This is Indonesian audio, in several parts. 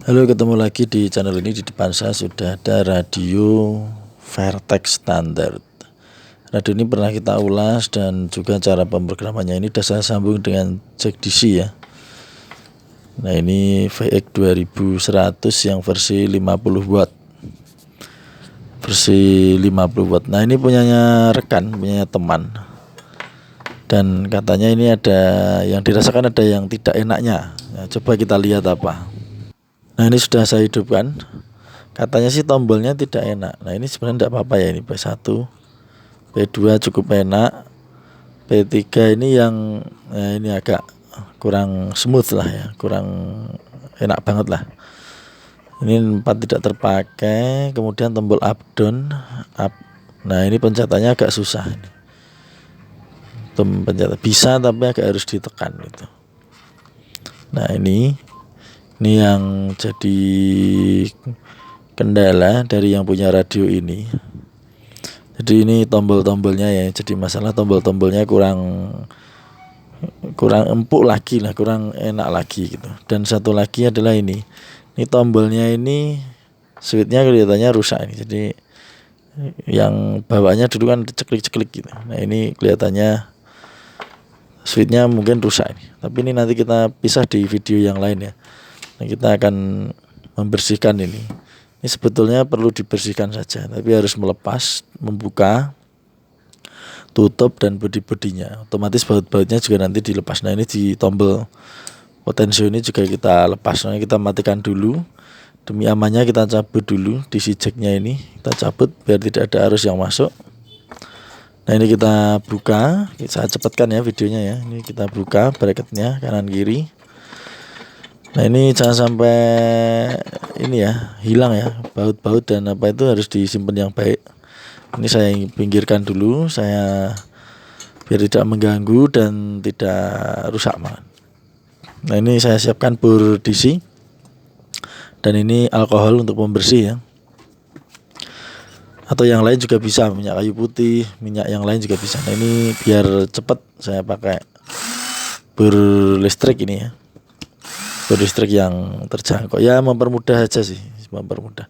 Halo, ketemu lagi di channel ini. Di depan saya sudah ada radio Vertex standar. Radio ini pernah kita ulas dan juga cara pemrogramannya ini sudah saya sambung dengan jack DC ya. Nah, ini VX 2100 yang versi 50 watt. Versi 50 watt. Nah, ini punyanya rekan, punyanya teman. Dan katanya ini ada yang dirasakan, ada yang tidak enaknya. Nah, coba kita lihat apa. Nah, ini sudah saya hidupkan. Katanya sih tombolnya tidak enak. Nah, ini sebenarnya tidak apa-apa ya. Ini P1, P2 cukup enak. P3 ini yang ini agak kurang smooth lah ya, kurang enak banget lah. Ini 4 tidak terpakai. Kemudian tombol up down, up. Nah, ini pencetannya agak susah ini. Pencet bisa tapi agak harus ditekan gitu. Nah, ini yang jadi kendala dari yang punya radio ini. Jadi ini tombol-tombolnya ya, jadi masalah tombol-tombolnya kurang empuk lagi lah, kurang enak lagi gitu. Dan satu lagi adalah ini tombolnya ini switchnya kelihatannya rusak ini. Jadi yang bawahnya dulu kan ceklik-ceklik gitu. Nah, ini kelihatannya switchnya mungkin rusak ini. Tapi ini nanti kita pisah di video yang lain ya. Nah, kita akan membersihkan ini. Ini sebetulnya perlu dibersihkan saja, tapi harus melepas, membuka, tutup dan bodi-bodinya. Otomatis baut-bautnya juga nanti dilepas. Nah, ini di tombol potensio ini juga kita lepas. Nah, kita matikan dulu. Demi amannya kita cabut dulu DC jacknya ini. Kita cabut biar tidak ada arus yang masuk. Nah, ini kita buka. Saya cepatkan ya videonya ya. Ini kita buka bracketnya kanan kiri. Nah, ini jangan sampai ini ya hilang ya, baut-baut dan apa itu harus disimpan yang baik. Ini saya pinggirkan dulu, saya biar tidak mengganggu dan tidak rusak banget. Nah, ini saya siapkan bor DC dan ini alkohol untuk pembersih ya. Atau yang lain juga bisa, minyak kayu putih, minyak yang lain juga bisa. Nah, ini biar cepat saya pakai bor listrik ini ya. Bor listrik yang terjangkau ya, mempermudah aja sih, mempermudah.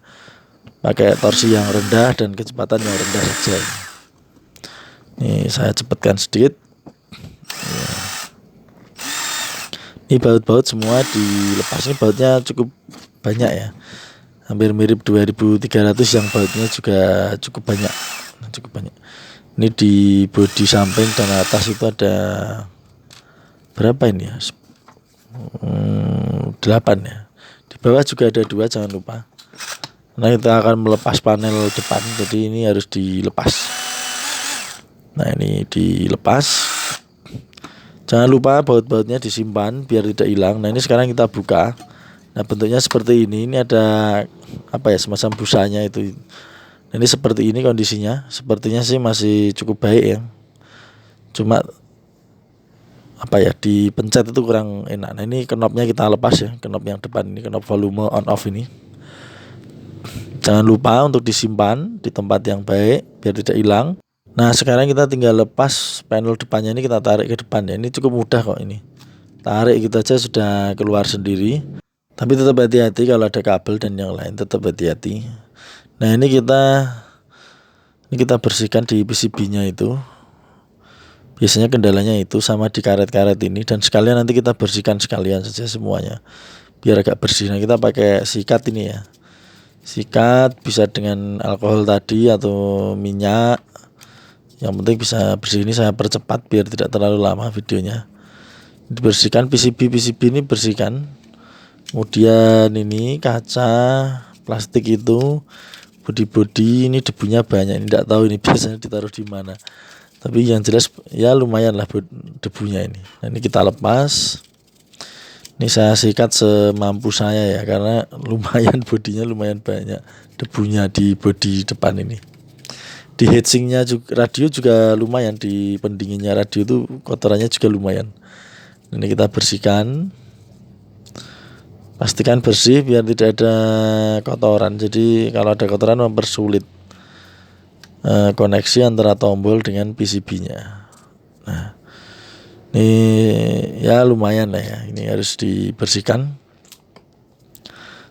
Pakai torsi yang rendah dan kecepatan yang rendah saja. Ini saya cepatkan sedikit. Ini baut-baut semua dilepas. Ini bautnya cukup banyak ya, hampir mirip 2300 yang bautnya juga cukup banyak. Ini di bodi samping dan atas itu ada berapa ini ya, 8 ya. Di bawah juga ada 2, jangan lupa. Nah, kita akan melepas panel depan, jadi ini harus dilepas. Nah, ini dilepas. Jangan lupa baut-bautnya disimpan biar tidak hilang. Nah, ini sekarang kita buka. Nah, bentuknya seperti ini. Ini ada apa ya, semacam busanya itu. Nah, ini seperti ini kondisinya. Sepertinya sih masih cukup baik ya. Cuma apa ya, dipencet itu kurang enak. Nah, ini knopnya kita lepas ya, knop yang depan ini, knop volume on off ini. Jangan lupa untuk disimpan di tempat yang baik biar tidak hilang. Nah, sekarang kita tinggal lepas panel depannya ini, kita tarik ke depan ya. Ini cukup mudah kok ini. Tarik gitu aja sudah keluar sendiri. Tapi tetap hati-hati kalau ada kabel dan yang lain, tetap hati-hati. Nah, ini kita bersihkan di PCB-nya itu. Biasanya kendalanya itu sama di karet-karet ini, dan sekalian nanti kita bersihkan sekalian saja semuanya biar agak bersih. Nah, kita pakai sikat ini ya. Sikat bisa dengan alkohol tadi atau minyak. Yang penting bisa bersih. Ini saya percepat biar tidak terlalu lama videonya. Dibersihkan PCB ini bersihkan. Kemudian ini kaca plastik itu, bodi-bodi ini debunya banyak. Ini tidak tahu ini biasanya ditaruh di mana. Tapi yang jelas ya lumayan lah debunya ini. Nah, ini kita lepas. Ini saya sikat semampu saya ya, karena lumayan bodinya lumayan banyak debunya di bodi depan ini. Di heatsinknya juga, radio juga lumayan, di pendinginnya radio itu kotorannya juga lumayan. Ini kita bersihkan. Pastikan bersih biar tidak ada kotoran. Jadi kalau ada kotoran mempersulit koneksi antara tombol dengan PCB-nya. Nah, ini ya lumayan lah ya. Ini harus dibersihkan.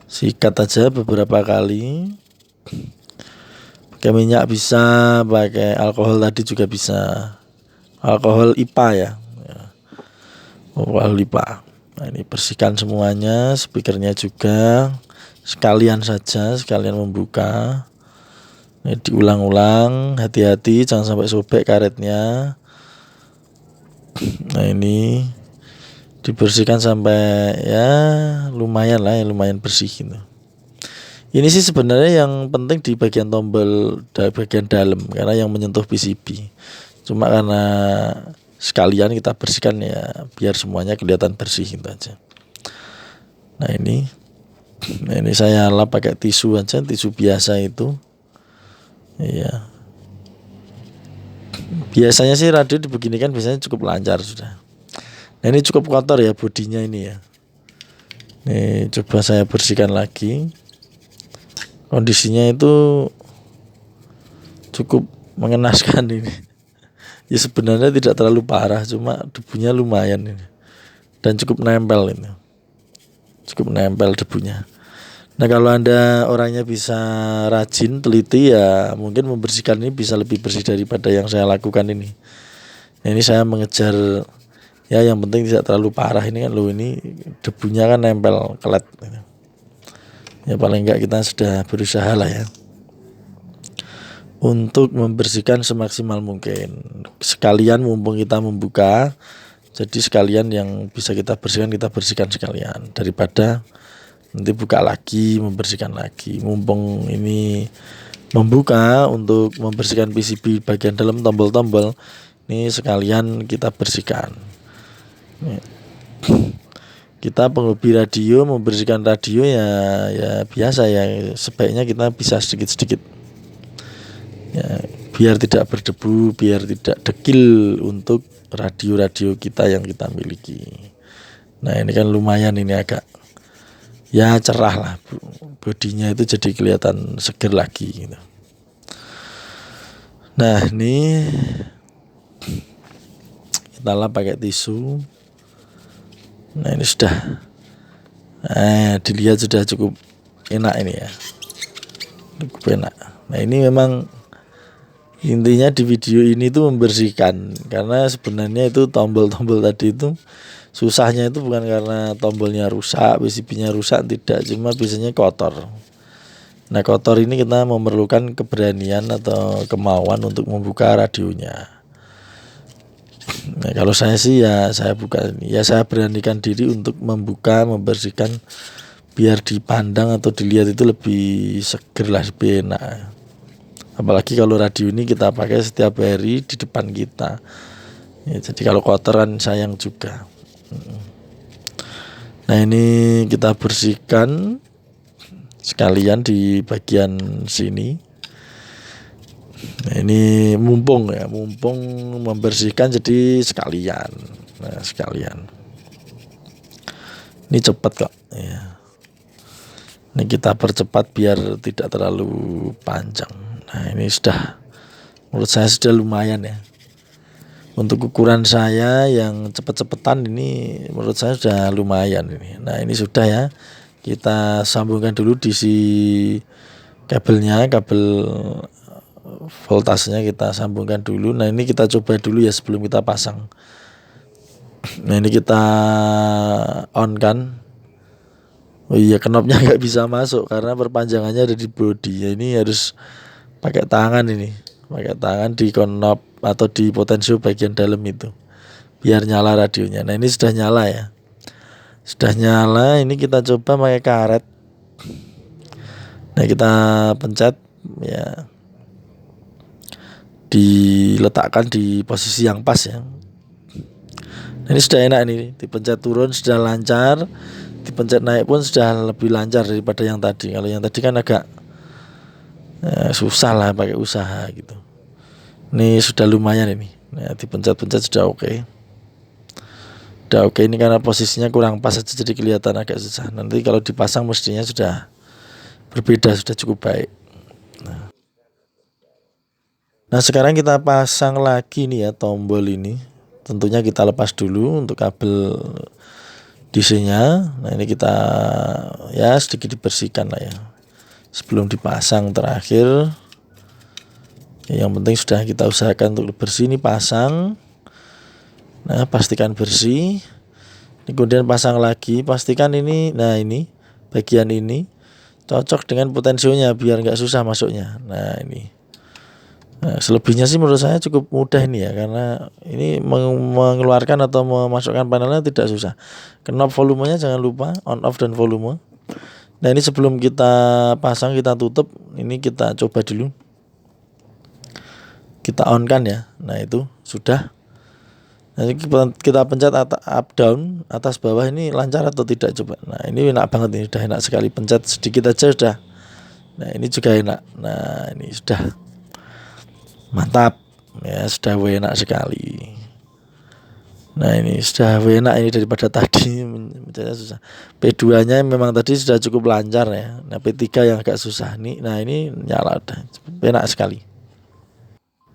Sikat aja beberapa kali. Pakai minyak bisa, pakai alkohol tadi juga bisa. Alkohol IPA ya. Alkohol IPA. Nah, ini bersihkan semuanya, speakernya juga. Sekalian saja, sekalian membuka. Ini diulang-ulang, hati-hati jangan sampai sobek karetnya. Nah, ini dibersihkan sampai ya lumayan lah, ya lumayan bersih gitu. Ini sih sebenarnya yang penting di bagian tombol bagian dalam karena yang menyentuh PCB. Cuma karena sekalian kita bersihkan ya biar semuanya kelihatan bersih gitu aja. Nah ini saya lap pakai tisu aja, tisu biasa itu. Iya. Biasanya sih radio dibeginikan biasanya cukup lancar sudah. Nah ini cukup kotor ya bodinya ini ya. Nih coba saya bersihkan lagi. Kondisinya itu cukup mengenaskan ini. Ya sebenarnya tidak terlalu parah, cuma debunya lumayan ini. Dan cukup nempel ini. Cukup nempel debunya. Nah kalau Anda orangnya bisa rajin, teliti ya mungkin membersihkan ini bisa lebih bersih daripada yang saya lakukan ini. Nah, ini saya mengejar ya yang penting tidak terlalu parah ini kan loh, ini debunya kan nempel kelet. Ya paling enggak kita sudah berusaha lah ya untuk membersihkan semaksimal mungkin. Sekalian mumpung kita membuka, jadi sekalian yang bisa kita bersihkan sekalian daripada nanti buka lagi membersihkan lagi. Mumpung ini membuka untuk membersihkan PCB bagian dalam tombol-tombol, ini sekalian kita bersihkan. Kita penghobi radio membersihkan radio ya biasa ya, sebaiknya kita bisa sedikit-sedikit ya, biar tidak berdebu, biar tidak dekil untuk radio-radio kita yang kita miliki. Nah ini kan lumayan ini agak ya cerah lah, bodinya itu jadi kelihatan seger lagi gitu. Nah ini kita lap pakai tisu. Nah ini sudah dilihat sudah cukup enak ini ya, cukup enak. Nah ini memang intinya di video ini tuh membersihkan, karena sebenarnya itu tombol-tombol tadi itu susahnya itu bukan karena tombolnya rusak, PCB-nya rusak, tidak, cuma biasanya kotor. Nah kotor ini kita memerlukan keberanian atau kemauan untuk membuka radionya. Nah kalau saya sih ya saya buka ini, ya saya beranikan diri untuk membuka, membersihkan biar dipandang atau dilihat itu lebih seger lah, lebih enak. Apalagi kalau radio ini kita pakai setiap hari di depan kita ya, jadi kalau kotoran sayang juga. Nah ini kita bersihkan sekalian di bagian sini. Nah ini mumpung membersihkan jadi sekalian. Nah sekalian ini cepat kok ya. Ini kita percepat biar tidak terlalu panjang. Nah ini sudah, menurut saya sudah lumayan ya. Untuk ukuran saya yang cepet-cepetan ini menurut saya sudah lumayan ini. Nah ini sudah ya. Kita sambungkan dulu DC kabelnya, kabel voltasenya kita sambungkan dulu. Nah ini kita coba dulu ya sebelum kita pasang. Nah ini kita on kan. Oh iya, knopnya nggak bisa masuk karena perpanjangannya ada di bodi ya. Ini harus pakai tangan ini, pakai tangan di knop atau di potensio bagian dalam itu biar nyala radionya. Nah ini sudah nyala ya, sudah nyala. Ini kita coba pakai karet. Nah kita pencet ya, diletakkan di posisi yang pas ya. Nah, ini sudah enak nih, dipencet turun sudah lancar, dipencet naik pun sudah lebih lancar daripada yang tadi. Kalau yang tadi kan agak susah lah pakai usaha gitu. Ini sudah lumayan ini. Nah, dipencet-pencet sudah oke. Sudah oke ini karena posisinya kurang pas saja jadi kelihatan agak susah. Nanti kalau dipasang mestinya sudah berbeda, sudah cukup baik. Nah sekarang kita pasang lagi nih ya tombol ini. Tentunya kita lepas dulu untuk kabel DC-nya. Nah ini kita ya sedikit dibersihkan lah ya sebelum dipasang terakhir. Yang penting sudah kita usahakan untuk bersih. Ini pasang, nah pastikan bersih. Ini kemudian pasang lagi, pastikan ini, nah ini bagian ini cocok dengan potensionya biar nggak susah masuknya. Nah ini, nah, selebihnya sih menurut saya cukup mudah ini ya, karena ini mengeluarkan atau memasukkan panelnya tidak susah. Knob volumenya jangan lupa on off dan volume. Nah ini sebelum kita pasang, kita tutup, ini kita coba dulu, kita on kan ya. Nah itu sudah. Nanti kita pencet up down, atas bawah, ini lancar atau tidak coba. Nah ini enak banget, ini sudah enak sekali, pencet sedikit aja sudah. Nah ini juga enak. Nah ini sudah mantap ya, sudah enak sekali. Nah ini sudah enak ini daripada tadi mencetnya susah. P2 nya memang tadi sudah cukup lancar ya. Nah P3 yang agak susah nih. Nah ini nyala udah enak sekali.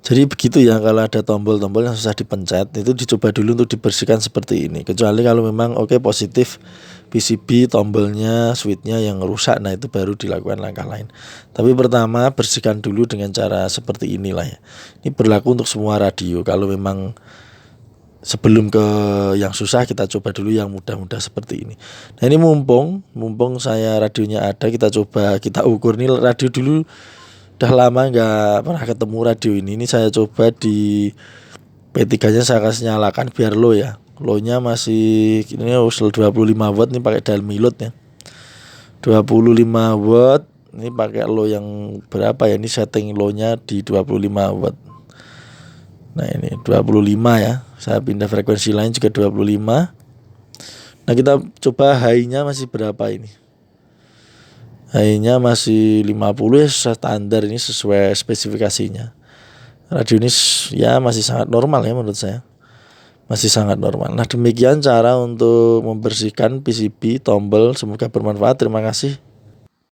Jadi begitu ya, kalau ada tombol-tombol yang susah dipencet itu dicoba dulu untuk dibersihkan seperti ini. Kecuali kalau memang positif PCB tombolnya, switchnya yang rusak, nah itu baru dilakukan langkah lain. Tapi pertama bersihkan dulu dengan cara seperti inilah ya. Ini berlaku untuk semua radio. Kalau memang sebelum ke yang susah, kita coba dulu yang mudah-mudah seperti ini. Nah ini mumpung saya radionya ada, kita coba kita ukur nih radio dulu. Udah lama nggak pernah ketemu radio ini. Ini saya coba di P3 nya saya kasih nyalakan biar low ya. Low-nya masih ini usul 25 watt, ini pakai dial milot ya. 25 watt. Ini pakai low yang berapa ya? Ini setting low-nya di 25 watt. Nah ini 25 ya. Saya pindah frekuensi lain juga 25. Nah kita coba high-nya masih berapa ini? High-nya masih 50 ya, standar, ini sesuai spesifikasinya. Radio ini ya masih sangat normal ya menurut saya. Masih sangat normal. Nah demikian cara untuk membersihkan PCB tombol. Semoga bermanfaat. Terima kasih.